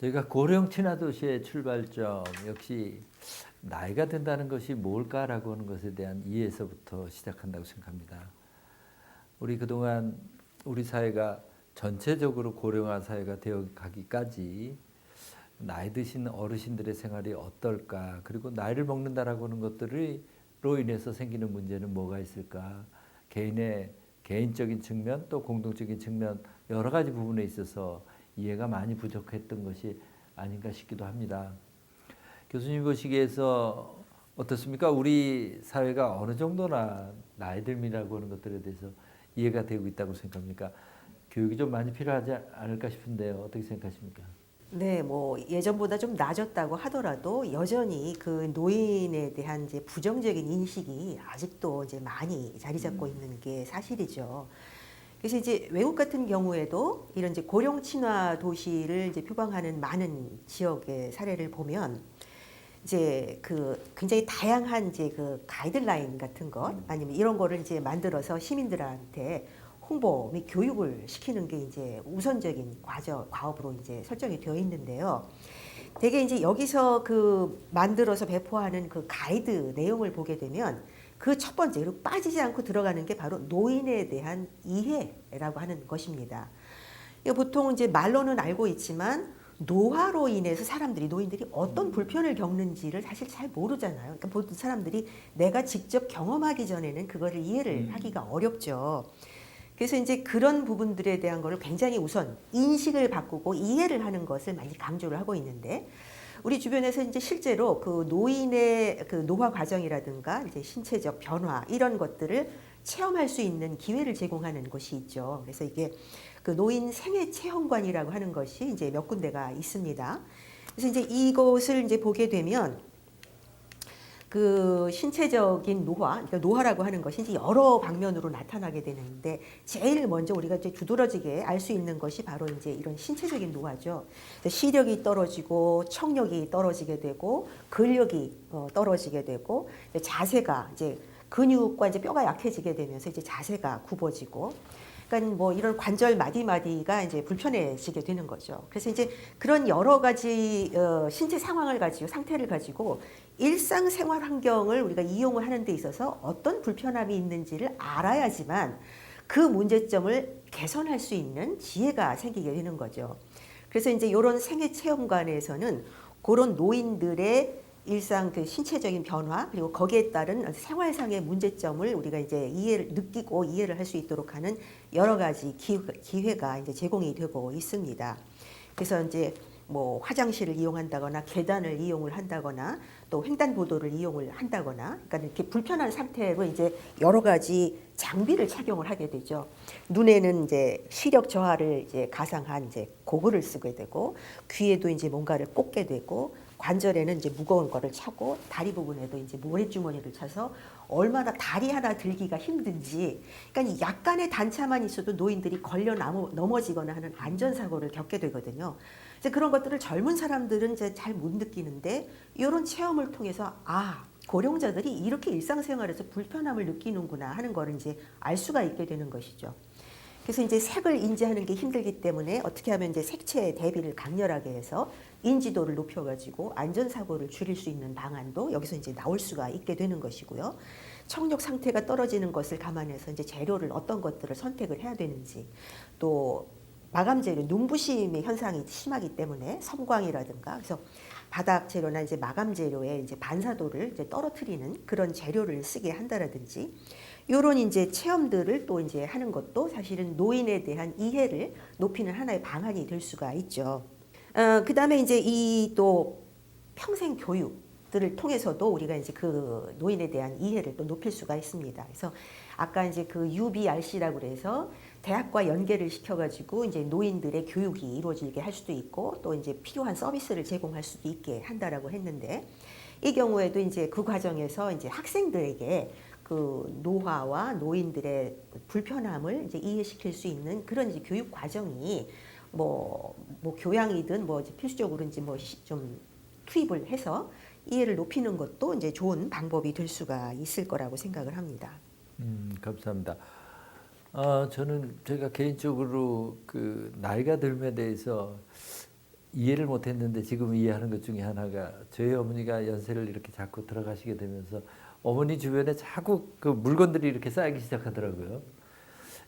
저희가 고령 친화 도시의 출발점 역시 나이가 든다는 것이 뭘까라고 하는 것에 대한 이해에서부터 시작한다고 생각합니다. 우리 그동안 우리 사회가 전체적으로 고령화 사회가 되어 가기까지 나이 드신 어르신들의 생활이 어떨까, 그리고 나이를 먹는다라고 하는 것들로 인해서 생기는 문제는 뭐가 있을까, 개인의 개인적인 측면 또 공동적인 측면 여러 가지 부분에 있어서 이해가 많이 부족했던 것이 아닌가 싶기도 합니다. 교수님 보시기에서 어떻습니까? 우리 사회가 어느 정도나 나이 들미라고 하는 것들에 대해서 이해가 되고 있다고 생각합니까? 교육이 좀 많이 필요하지 않을까 싶은데요. 어떻게 생각하십니까? 네, 뭐 예전보다 좀 나아졌다고 하더라도 여전히 그 노인에 대한 이제 부정적인 인식이 아직도 이제 많이 자리 잡고 있는 게 사실이죠. 그래서 이제 외국 같은 경우에도 이런 이제 고령 친화 도시를 이제 표방하는 많은 지역의 사례를 보면 이제 그 굉장히 다양한 이제 그 가이드라인 같은 것 아니면 이런 거를 이제 만들어서 시민들한테 홍보 및 교육을 시키는 게 이제 우선적인 과업으로 이제 설정이 되어 있는데요. 대개 이제 여기서 그 만들어서 배포하는 그 가이드 내용을 보게 되면 그 첫 번째, 그리고 빠지지 않고 들어가는 게 바로 노인에 대한 이해라고 하는 것입니다. 보통 이제 말로는 알고 있지만 노화로 인해서 노인들이 어떤 불편을 겪는지를 사실 잘 모르잖아요. 그러니까 보통 사람들이 내가 직접 경험하기 전에는 그거를 이해를 하기가 어렵죠. 그래서 이제 그런 부분들에 대한 거를 굉장히 우선 인식을 바꾸고 이해를 하는 것을 많이 강조를 하고 있는데, 우리 주변에서 이제 실제로 그 노인의 그 노화 과정이라든가 이제 신체적 변화 이런 것들을 체험할 수 있는 기회를 제공하는 곳이 있죠. 그래서 이게 그 노인 생애 체험관이라고 하는 것이 이제 몇 군데가 있습니다. 그래서 이제 이것을 이제 보게 되면 그 신체적인 노화, 그러니까 노화라고 하는 것이 이제 여러 방면으로 나타나게 되는데, 제일 먼저 우리가 이제 두드러지게 알 수 있는 것이 바로 이제 이런 신체적인 노화죠. 시력이 떨어지고 청력이 떨어지게 되고 근력이 떨어지게 되고, 자세가 이제 근육과 이제 뼈가 약해지게 되면서 이제 자세가 굽어지고, 그러니까 뭐 이런 관절 마디마디가 이제 불편해지게 되는 거죠. 그래서 이제 그런 여러 가지 신체 상황을 가지고 상태를 가지고 일상생활 환경을 우리가 이용을 하는 데 있어서 어떤 불편함이 있는지를 알아야지만 그 문제점을 개선할 수 있는 지혜가 생기게 되는 거죠. 그래서 이제 이런 생애 체험관에서는 그런 노인들의 일상 그 신체적인 변화 그리고 거기에 따른 생활상의 문제점을 우리가 이제 느끼고 이해를 할 수 있도록 하는 여러 가지 기회가 이제 제공이 되고 있습니다. 그래서 이제 뭐 화장실을 이용한다거나 계단을 이용을 한다거나 또 횡단보도를 이용을 한다거나, 그러니까 이렇게 불편한 상태로 이제 여러 가지 장비를 착용을 하게 되죠. 눈에는 이제 시력 저하를 이제 가상한 이제 고글을 쓰게 되고, 귀에도 이제 뭔가를 꽂게 되고, 관절에는 이제 무거운 거를 차고, 다리 부분에도 이제 모래주머니를 차서 얼마나 다리 하나 들기가 힘든지, 그러니까 약간의 단차만 있어도 노인들이 걸려 넘어지거나 하는 안전사고를 겪게 되거든요. 이제 그런 것들을 젊은 사람들은 이제 잘 못 느끼는데, 이런 체험을 통해서 고령자들이 이렇게 일상생활에서 불편함을 느끼는구나 하는 거를 이제 알 수가 있게 되는 것이죠. 그래서 이제 색을 인지하는 게 힘들기 때문에 어떻게 하면 이제 색채 대비를 강렬하게 해서 인지도를 높여가지고 안전사고를 줄일 수 있는 방안도 여기서 이제 나올 수가 있게 되는 것이고요. 청력 상태가 떨어지는 것을 감안해서 이제 재료를 어떤 것들을 선택을 해야 되는지, 또 마감 재료, 눈부심의 현상이 심하기 때문에 섬광이라든가, 그래서 바닥 재료나 이제 마감 재료의 이제 반사도를 이제 떨어뜨리는 그런 재료를 쓰게 한다라든지, 이런 이제 체험들을 또 이제 하는 것도 사실은 노인에 대한 이해를 높이는 하나의 방안이 될 수가 있죠. 그다음에 이제 이 또 평생 교육들을 통해서도 우리가 이제 그 노인에 대한 이해를 또 높일 수가 있습니다. 그래서 아까 이제 그 UBRC라고 그래서 대학과 연계를 시켜가지고 이제 노인들의 교육이 이루어지게 할 수도 있고, 또 이제 필요한 서비스를 제공할 수도 있게 한다라고 했는데, 이 경우에도 이제 그 과정에서 이제 학생들에게 그 노화와 노인들의 불편함을 이제 이해시킬 수 있는 그런 이제 교육 과정이 뭐 교양이든 뭐 이제 필수적으로 이제 뭐 좀 투입을 해서 이해를 높이는 것도 이제 좋은 방법이 될 수가 있을 거라고 생각을 합니다. 감사합니다. 저는 제가 개인적으로 그 나이가 들음에 대해서 이해를 못했는데 지금 이해하는 것 중에 하나가 저희 어머니가 연세를 이렇게 자꾸 들어가시게 되면서 어머니 주변에 자꾸 그 물건들이 이렇게 쌓이기 시작하더라고요.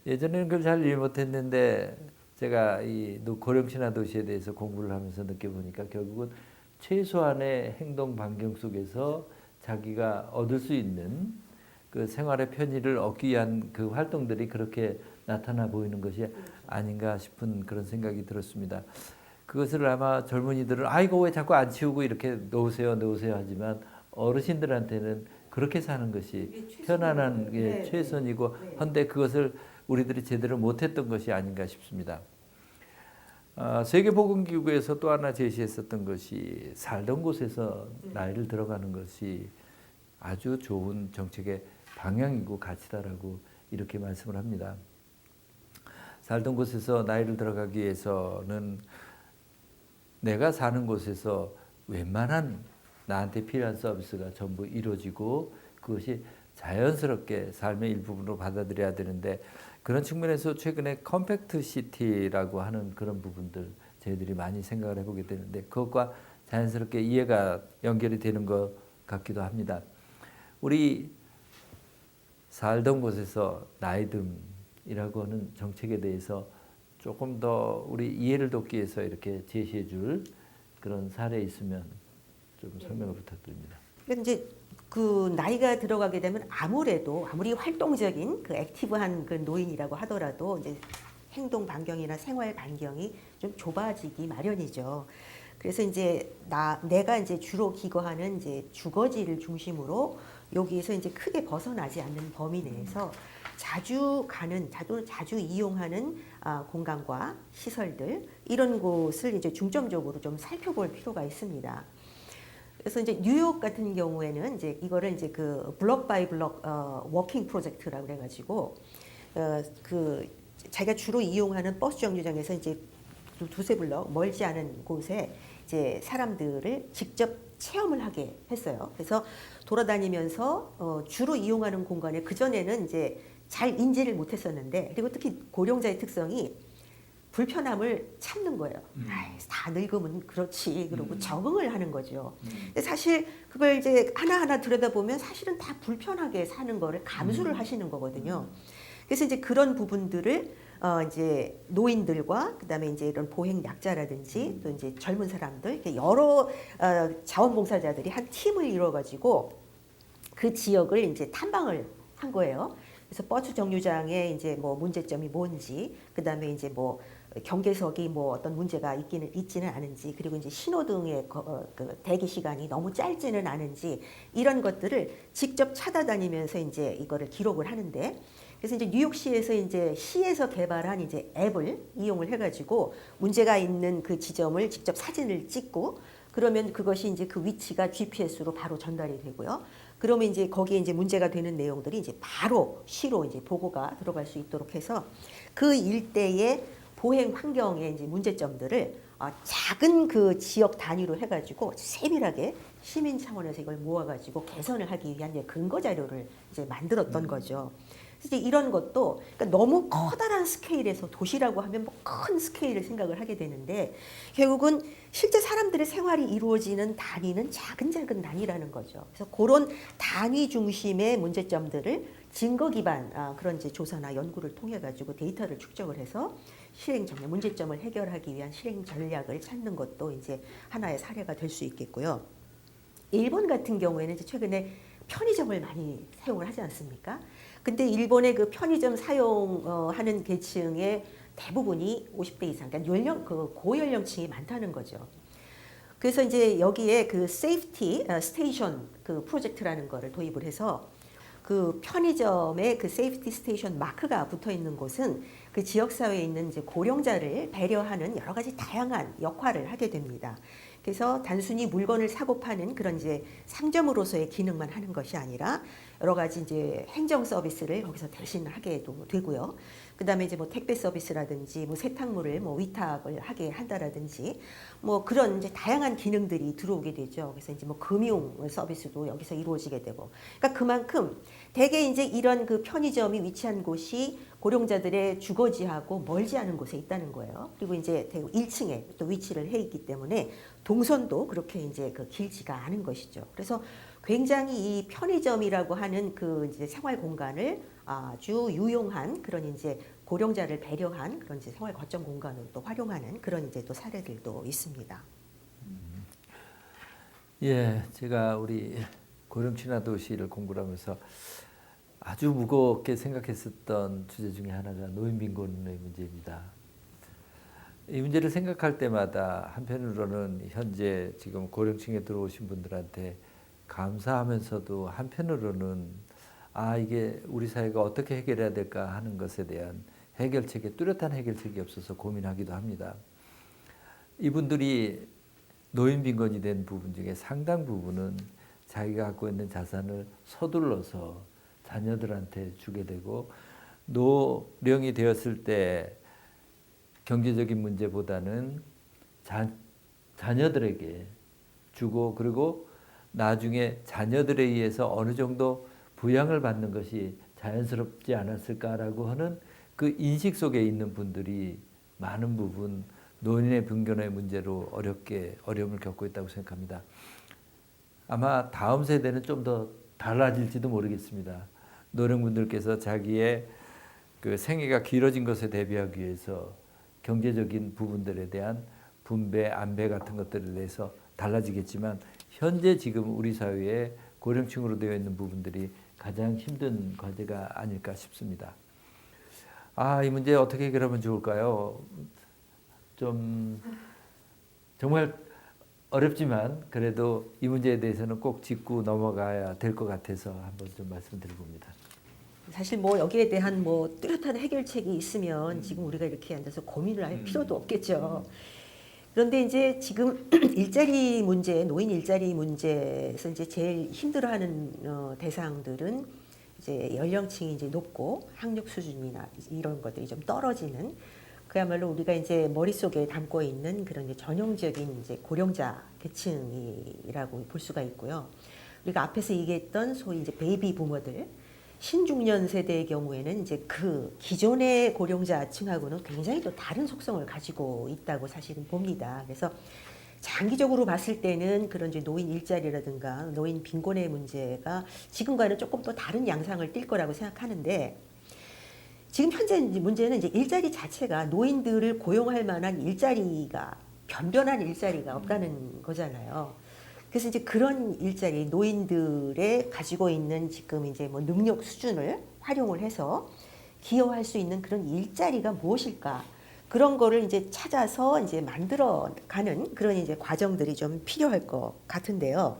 예전에는 그걸 잘 이해 못했는데 제가 이 고령 친화 도시에 대해서 공부를 하면서 느껴보니까 결국은 최소한의 행동 반경 속에서 자기가 얻을 수 있는 그 생활의 편의를 얻기 위한 그 활동들이 그렇게 나타나 보이는 것이 아닌가 싶은 그런 생각이 들었습니다. 그것을 아마 젊은이들은 이거 왜 자꾸 안 치우고 이렇게 놓으세요 하지만 어르신들한테는 그렇게 사는 것이 편안한 게 최선이고 한데 그것을 우리들이 제대로 못했던 것이 아닌가 싶습니다. 세계보건기구에서 또 하나 제시했었던 것이 살던 곳에서 나이를 들어가는 것이 아주 좋은 정책의 방향이고 가치다라고 이렇게 말씀을 합니다. 살던 곳에서 나이를 들어가기 위해서는 내가 사는 곳에서 웬만한 나한테 필요한 서비스가 전부 이루어지고 그것이 자연스럽게 삶의 일부분으로 받아들여야 되는데 그런 측면에서 최근에 컴팩트 시티라고 하는 그런 부분들 저희들이 많이 생각을 해보게 되는데 그것과 자연스럽게 이해가 연결이 되는 것 같기도 합니다. 우리 살던 곳에서 나이듦이라고 하는 정책에 대해서 조금 더 우리 이해를 돕기 위해서 이렇게 제시해 줄 그런 사례 있으면 좀 설명을 부탁드립니다. 근데 이제 그 나이가 들어가게 되면 아무래도 아무리 활동적인 그 액티브한 그 노인이라고 하더라도 이제 행동 반경이나 생활 반경이 좀 좁아지기 마련이죠. 그래서 이제 내가 이제 주로 기거하는 이제 주거지를 중심으로 여기에서 이제 크게 벗어나지 않는 범위 내에서 자주 이용하는 공간과 시설들 이런 곳을 이제 중점적으로 좀 살펴볼 필요가 있습니다. 그래서 이제 뉴욕 같은 경우에는 이제 이거를 이제 그 블록 바이 블록 워킹 프로젝트라고 그래가지고 그 자기가 주로 이용하는 버스 정류장에서 이제 두세 블록 멀지 않은 곳에 이제 사람들을 직접 체험을 하게 했어요. 그래서 돌아다니면서 주로 이용하는 공간에 그 전에는 이제 잘 인지를 못했었는데 그리고 특히 고령자의 특성이 불편함을 참는 거예요. 다 늙으면 그렇지. 그러고 적응을 하는 거죠. 근데 사실 그걸 이제 하나하나 들여다보면 사실은 다 불편하게 사는 거를 감수를 하시는 거거든요. 그래서 이제 그런 부분들을 이제 노인들과 그다음에 이제 이런 보행 약자라든지 또 이제 젊은 사람들 이렇게 여러 자원봉사자들이 한 팀을 이루어 가지고 그 지역을 이제 탐방을 한 거예요. 그래서 버스 정류장에 이제 뭐 문제점이 뭔지, 그다음에 이제 뭐 경계석이 뭐 어떤 문제가 있지는 않은지, 그리고 이제 신호등의 그 대기 시간이 너무 짧지는 않은지 이런 것들을 직접 찾아다니면서 이제 이거를 기록을 하는데, 그래서 이제 뉴욕시에서 이제 시에서 개발한 이제 앱을 이용을 해가지고 문제가 있는 그 지점을 직접 사진을 찍고 그러면 그것이 이제 그 위치가 GPS로 바로 전달이 되고요. 그러면 이제 거기에 이제 문제가 되는 내용들이 이제 바로 시로 이제 보고가 들어갈 수 있도록 해서 그 일대의 보행 환경의 이제 문제점들을 작은 그 지역 단위로 해가지고 세밀하게 시민 차원에서 이걸 모아가지고 개선을 하기 위한 이제 근거 자료를 이제 만들었던 거죠. 이제 이런 것도 그러니까 너무 커다란 스케일에서 도시라고 하면 뭐 큰 스케일을 생각을 하게 되는데 결국은 실제 사람들의 생활이 이루어지는 단위는 작은 단위라는 거죠. 그래서 그런 단위 중심의 문제점들을 증거 기반 그런 이제 조사나 연구를 통해 가지고 데이터를 축적을 해서 실행 전략 문제점을 해결하기 위한 실행 전략을 찾는 것도 이제 하나의 사례가 될 수 있겠고요. 일본 같은 경우에는 이제 최근에 편의점을 많이 사용을 하지 않습니까? 근데 일본의 그 편의점 사용하는 계층의 대부분이 50대 이상, 그러니까 고연령층이 많다는 거죠. 그래서 이제 여기에 그 세이프티 스테이션 그 프로젝트라는 거를 도입을 해서 그 편의점에 그 세이프티 스테이션 마크가 붙어 있는 곳은 그 지역 사회에 있는 이제 고령자를 배려하는 여러 가지 다양한 역할을 하게 됩니다. 그래서 단순히 물건을 사고 파는 그런 이제 상점으로서의 기능만 하는 것이 아니라 여러 가지 이제 행정 서비스를 거기서 대신하게도 되고요. 그다음에 이제 뭐 택배 서비스라든지 뭐 세탁물을 뭐 위탁을 하게 한다라든지 뭐 그런 이제 다양한 기능들이 들어오게 되죠. 그래서 이제 뭐 금융 서비스도 여기서 이루어지게 되고, 그러니까 그만큼 대개 이제 이런 그 편의점이 위치한 곳이 고령자들의 주거지하고 멀지 않은 곳에 있다는 거예요. 그리고 이제 대구 1층에 또 위치를 해 있기 때문에 동선도 그렇게 이제 그 길지가 않은 것이죠. 그래서 굉장히 이 편의점이라고 하는 그 이제 생활 공간을 아주 유용한 그런 이제 고령자를 배려한 그런 이제 생활 거점 공간으로 또 활용하는 그런 이제 또 사례들도 있습니다. 예, 제가 우리 고령 친화 도시를 공부를 하면서 아주 무겁게 생각했었던 주제 중에 하나가 노인 빈곤의 문제입니다. 이 문제를 생각할 때마다 한편으로는 현재 지금 고령층에 들어오신 분들한테 감사하면서도 한편으로는 이게 우리 사회가 어떻게 해결해야 될까 하는 것에 대한 해결책이 뚜렷한 해결책이 없어서 고민하기도 합니다. 이분들이 노인 빈곤이 된 부분 중에 상당 부분은 자기가 갖고 있는 자산을 서둘러서 자녀들한테 주게 되고 노령이 되었을 때 경제적인 문제보다는 자녀들에게 주고 그리고 나중에 자녀들에 의해서 어느 정도 부양을 받는 것이 자연스럽지 않았을까라고 하는 그 인식 속에 있는 분들이 많은 부분 노인의 빈곤의 문제로 어려움을 겪고 있다고 생각합니다. 아마 다음 세대는 좀 더 달라질지도 모르겠습니다. 노령분들께서 자기의 그 생애가 길어진 것에 대비하기 위해서 경제적인 부분들에 대한 분배, 안배 같은 것들에 대해서 달라지겠지만 현재 지금 우리 사회에 고령층으로 되어 있는 부분들이 가장 힘든 과제가 아닐까 싶습니다. 이 문제 어떻게 해결하면 좋을까요? 좀 정말 어렵지만 그래도 이 문제에 대해서는 꼭 짚고 넘어가야 될 것 같아서 한번 좀 말씀드려 봅니다. 사실 뭐 여기에 대한 뭐 뚜렷한 해결책이 있으면 지금 우리가 이렇게 앉아서 고민을 할 필요도 없겠죠. 그런데 이제 지금 일자리 문제, 노인 일자리 문제에서 이제 제일 힘들어하는 대상들은 이제 연령층이 이제 높고 학력 수준이나 이런 것들이 좀 떨어지는 그야말로 우리가 이제 머릿속에 담고 있는 그런 이제 전형적인 이제 고령자 계층이라고 볼 수가 있고요. 우리가 앞에서 얘기했던 소위 이제 베이비 부머들 신중년 세대의 경우에는 이제 그 기존의 고령자층하고는 굉장히 또 다른 속성을 가지고 있다고 사실은 봅니다. 그래서 장기적으로 봤을 때는 그런 이제 노인 일자리라든가 노인 빈곤의 문제가 지금과는 조금 또 다른 양상을 띌 거라고 생각하는데 지금 현재 문제는 이제 일자리 자체가 노인들을 고용할 만한 일자리가 변변한 일자리가 없다는 거잖아요. 그래서 이제 그런 일자리 노인들의 가지고 있는 지금 이제 뭐 능력 수준을 활용을 해서 기여할 수 있는 그런 일자리가 무엇일까? 그런 거를 이제 찾아서 이제 만들어가는 그런 이제 과정들이 좀 필요할 것 같은데요.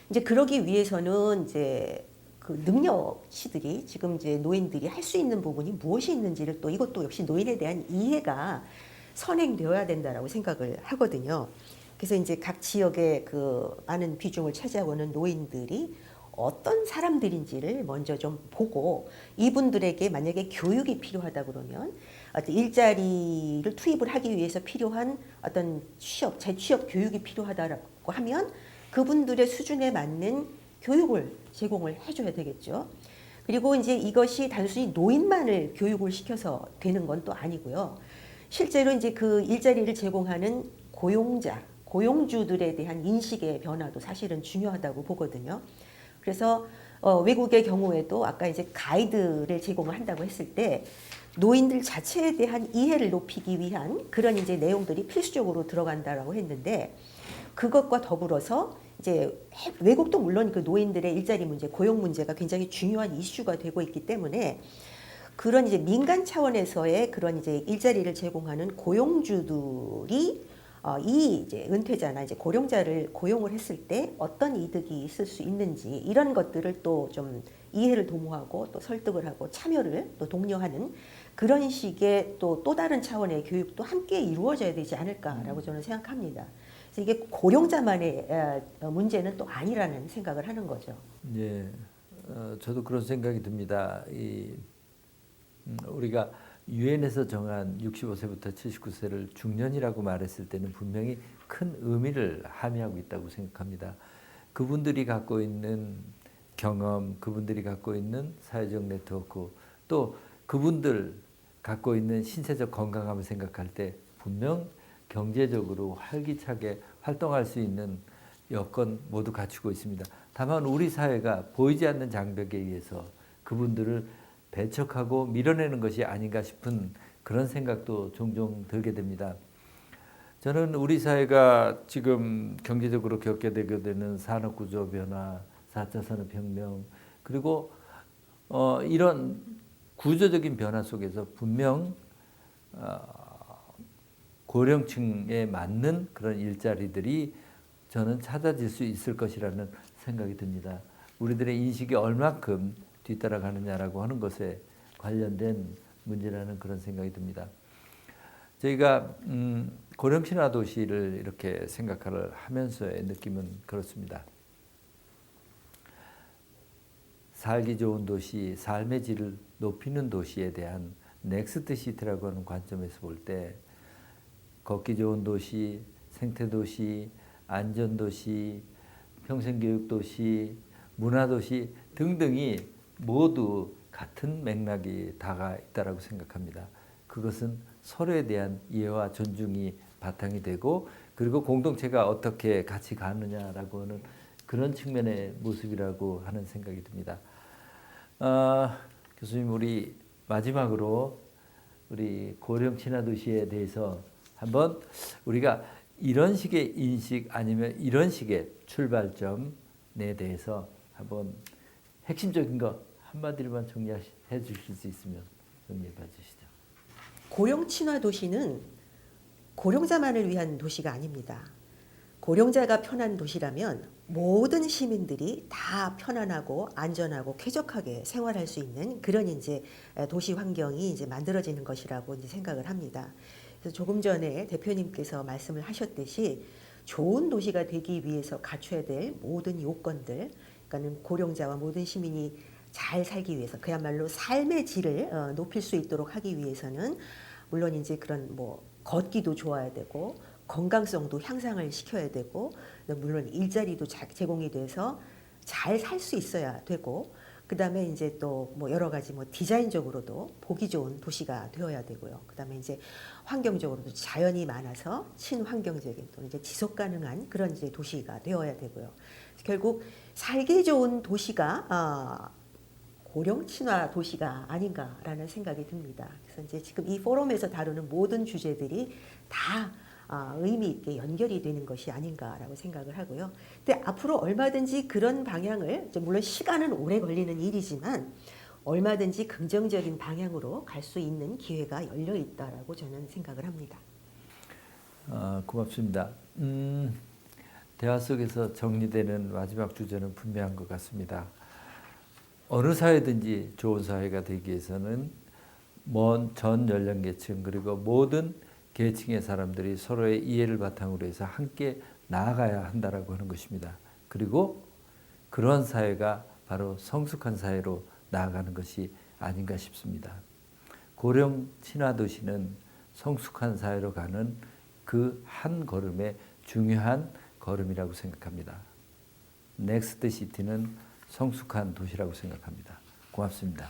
이제 그러기 위해서는 이제 그 능력 시들이 지금 이제 노인들이 할 수 있는 부분이 무엇이 있는지를 또 이것도 역시 노인에 대한 이해가 선행되어야 된다라고 생각을 하거든요. 그래서 이제 각 지역의 그 많은 비중을 차지하고 있는 노인들이 어떤 사람들인지를 먼저 좀 보고 이분들에게 만약에 교육이 필요하다 그러면 어떤 일자리를 투입을 하기 위해서 필요한 어떤 재취업 교육이 필요하다고 하면 그분들의 수준에 맞는 교육을 제공을 해줘야 되겠죠. 그리고 이제 이것이 단순히 노인만을 교육을 시켜서 되는 건 또 아니고요. 실제로 이제 그 일자리를 제공하는 고용주들에 대한 인식의 변화도 사실은 중요하다고 보거든요. 그래서 외국의 경우에도 아까 이제 가이드를 제공을 한다고 했을 때 노인들 자체에 대한 이해를 높이기 위한 그런 이제 내용들이 필수적으로 들어간다라고 했는데 그것과 더불어서 이제 외국도 물론 그 노인들의 일자리 문제, 고용 문제가 굉장히 중요한 이슈가 되고 있기 때문에 그런 이제 민간 차원에서의 그런 이제 일자리를 제공하는 고용주들이 이 이제 은퇴자나 이제 고령자를 고용을 했을 때 어떤 이득이 있을 수 있는지 이런 것들을 또 좀 이해를 도모하고 또 설득을 하고 참여를 또 독려하는 그런 식의 또 다른 차원의 교육도 함께 이루어져야 되지 않을까라고 저는 생각합니다. 그래서 이게 고령자만의 문제는 또 아니라는 생각을 하는 거죠. 예, 저도 그런 생각이 듭니다. 우리가 유엔에서 정한 65세부터 79세를 중년이라고 말했을 때는 분명히 큰 의미를 함의하고 있다고 생각합니다. 그분들이 갖고 있는 경험, 그분들이 갖고 있는 사회적 네트워크, 또 그분들 갖고 있는 신체적 건강함을 생각할 때 분명 경제적으로 활기차게 활동할 수 있는 여건 모두 갖추고 있습니다. 다만 우리 사회가 보이지 않는 장벽에 의해서 그분들을 배척하고 밀어내는 것이 아닌가 싶은 그런 생각도 종종 들게 됩니다. 저는 우리 사회가 지금 경제적으로 겪게 되게 되는 산업구조 변화, 4차 산업혁명, 그리고 이런 구조적인 변화 속에서 분명 고령층에 맞는 그런 일자리들이 저는 찾아질 수 있을 것이라는 생각이 듭니다. 우리들의 인식이 얼마큼 뒤따라가느냐라고 하는 것에 관련된 문제라는 그런 생각이 듭니다. 저희가 고령 친화 도시를 이렇게 생각을 하면서의 느낌은 그렇습니다. 살기 좋은 도시, 삶의 질을 높이는 도시에 대한 넥스트 시티라고 하는 관점에서 볼 때 걷기 좋은 도시, 생태 도시, 안전 도시, 평생교육 도시, 문화 도시 등등이 모두 같은 맥락이 다가 있다라고 생각합니다. 그것은 서로에 대한 이해와 존중이 바탕이 되고, 그리고 공동체가 어떻게 같이 가느냐라고 하는 그런 측면의 모습이라고 하는 생각이 듭니다. 교수님, 우리 마지막으로 우리 고령 친화 도시에 대해서 한번 우리가 이런 식의 인식 아니면 이런 식의 출발점에 대해서 한번 핵심적인 거 한마디로만 정리해 주실 수 있으면 정리해 봐 주시죠. 고령 친화 도시는 고령자만을 위한 도시가 아닙니다. 고령자가 편한 도시라면 모든 시민들이 다 편안하고 안전하고 쾌적하게 생활할 수 있는 그런 이제 도시 환경이 이제 만들어지는 것이라고 이제 생각을 합니다. 그래서 조금 전에 대표님께서 말씀을 하셨듯이 좋은 도시가 되기 위해서 갖춰야 될 모든 요건들, 그러니까는 고령자와 모든 시민이 잘 살기 위해서 그야말로 삶의 질을 높일 수 있도록 하기 위해서는 물론 이제 그런 뭐 걷기도 좋아야 되고 건강성도 향상을 시켜야 되고 물론 일자리도 제공이 돼서 잘 살 수 있어야 되고 그다음에 이제 또 뭐 여러 가지 뭐 디자인적으로도 보기 좋은 도시가 되어야 되고요. 그다음에 이제 환경적으로도 자연이 많아서 친환경적인 또는 이제 지속 가능한 그런 이제 도시가 되어야 되고요. 결국 살기 좋은 도시가 고령 친화 도시가 아닌가라는 생각이 듭니다. 그래서 이제 지금 이 포럼에서 다루는 모든 주제들이 다 의미 있게 연결이 되는 것이 아닌가라고 생각을 하고요. 근데 앞으로 얼마든지 그런 방향을, 물론 시간은 오래 걸리는 일이지만 얼마든지 긍정적인 방향으로 갈 수 있는 기회가 열려 있다라고 저는 생각을 합니다. 고맙습니다. 대화 속에서 정리되는 마지막 주제는 분명한 것 같습니다. 어느 사회든지 좋은 사회가 되기 위해서는 전 연령계층 그리고 모든 계층의 사람들이 서로의 이해를 바탕으로 해서 함께 나아가야 한다라고 하는 것입니다. 그리고 그런 사회가 바로 성숙한 사회로 나아가는 것이 아닌가 싶습니다. 고령 친화 도시는 성숙한 사회로 가는 그 한 걸음의 중요한 걸음이라고 생각합니다. 넥스트 시티는 성숙한 도시라고 생각합니다. 고맙습니다.